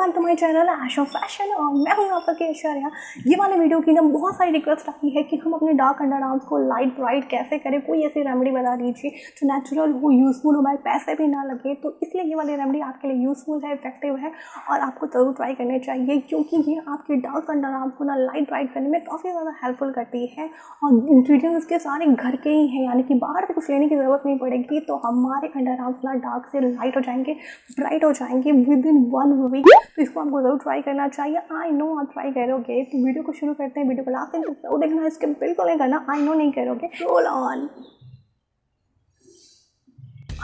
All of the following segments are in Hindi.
बैक टू माय चैनल आइशमफashion और मैं हूँ आप सबकी ऐश्वर्या। ये वाले वीडियो की ना बहुत सारी रिक्वेस्ट आई है कि हम अपने डार्क अंडरआर्म्स को लाइट ब्राइट कैसे करें, कोई ऐसी रेमेडी बता दीजिए जो नेचुरल हो, यूज़फुल हो, हमारे पैसे भी ना लगे। तो इसलिए ये वाली रेमेडी आपके लिए यूज़फुल है, इफेक्टिव है और आपको ज़रूर ट्राई करनी चाहिए, क्योंकि ये आपके डार्क अंडरआर्म्स को ना लाइट ब्राइट करने में काफ़ी ज़्यादा हेल्पफुल करती है। और इंग्रीडियंट्स इसके सारे घर के ही हैं, यानी कि बाहर से कुछ लेने की ज़रूरत नहीं पड़ेगी। तो हमारे अंडरआर्म्स ना डार्क से लाइट हो जाएंगे, ब्राइट हो जाएंगे विद इन 1 वीक। तो इसको आपको ज़रूर ट्राई करना चाहिए। आई नो आप ट्राई करोगे। तो वीडियो को शुरू करते हैं। वीडियो को लास्ट तक जरूर देखना, इसके बिल्कुल नहीं करना, आई नो नहीं करोगे। Roll on.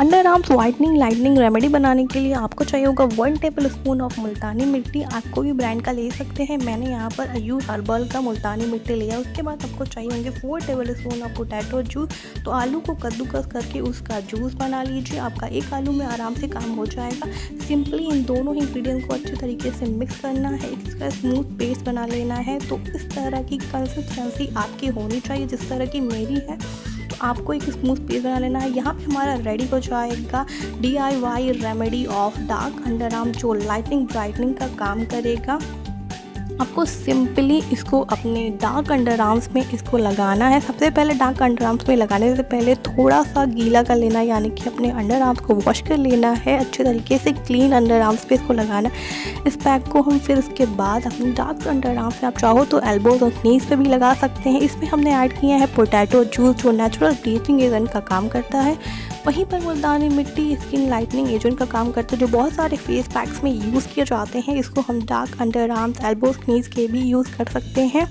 Underarms whitening lightning remedy बनाने के लिए आपको चाहिए होगा 1 टेबल स्पून ऑफ मुल्तानी मिट्टी। आप कोई भी ब्रांड का ले सकते हैं। मैंने यहाँ पर अयू हर्बल का मुल्तानी मिट्टी लिया। उसके बाद आपको चाहिए होंगे 4 table spoon of potato juice. तो आलू को कद्दूकस करके उसका जूस बना लीजिए। आपका एक आलू में आराम से काम हो जाएगा। सिंपली इन दोनों इंग्रेडिएंट्स को अच्छे तरीके से मिक्स करना है, इसका स्मूथ पेस्ट बना लेना है। तो इस तरह की कंसिस्टेंसी आपकी होनी चाहिए जिस तरह की मेरी है। तो आपको एक स्मूथ पेस्ट बना लेना है। यहाँ पे हमारा रेडी हो जाएगा DIY remedy of dark underarm जो लाइटनिंग ब्राइटनिंग का काम करेगा। आपको सिंपली इसको अपने डार्क अंडरआर्म्स में इसको लगाना है। सबसे पहले डार्क अंडरआर्म्स में लगाने से पहले थोड़ा सा गीला कर लेना है, यानी कि अपने अंडरआर्म्स को वॉश कर लेना है अच्छे तरीके से। क्लीन अंडरआर्म्स पे इसको लगाना है। इस पैक को हम फिर उसके बाद अपने डार्क अंडरआर्म्स में आप चाहो तो एल्बोज और नीज पे भी लगा सकते हैं। इसमें हमने ऐड किया है पोटैटो जूस जो नेचुरल ब्लीचिंग एजेंट का काम करता है। वहीं पर मुल्तानी मिट्टी स्किन लाइटनिंग एजेंट का काम करता है जो बहुत सारे फेस पैक्स में यूज़ किए जाते हैं। इसको हम डार्क अंडरआर्म्स एल्बोज नीज के भी यूज़ कर सकते हैं।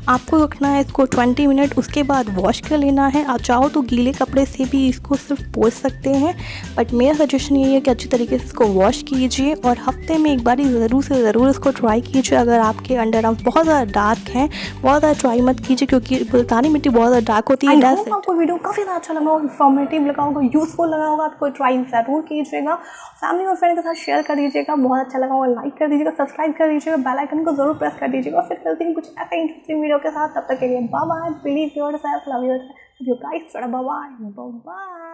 आपको रखना है इसको 20 मिनट, उसके बाद वॉश कर लेना है। आप चाहो तो गीले कपड़े से भी इसको सिर्फ पोंछ सकते हैं, बट मेरा सजेशन ये है कि अच्छी तरीके से इसको वॉश कीजिए और हफ्ते में एक बार ज़रूर से ज़रूर इसको ट्राई कीजिए। अगर आपके अंडरआर्म्स बहुत ज़्यादा डार्क हैं, बहुत ज़्यादा ट्राई मत कीजिए क्योंकि मुल्तानी मिट्टी बहुत ज़्यादा डार्क होती है। आपको वीडियो काफ़ी ज़्यादा अच्छा लगा होगा, इन्फॉर्मेटिव लगा होगा, यूज़फुल लगा होगा। आपको ट्राई ज़रूर कीजिएगा, फैमिली और फ्रेंड के साथ शेयर कर दीजिएगा। बहुत अच्छा लगा होगा लाइक कर दीजिएगा, सब्सक्राइब कर दीजिएगा, बेल आइकन को जरूर प्रेस कर दीजिएगा। फिर चलते हैं कुछ ऐसे इंटरेस्टिंग वीडियो के साथ। तब तक के लिए bye bye, believe yourself, love yourself, you guys, bye bye.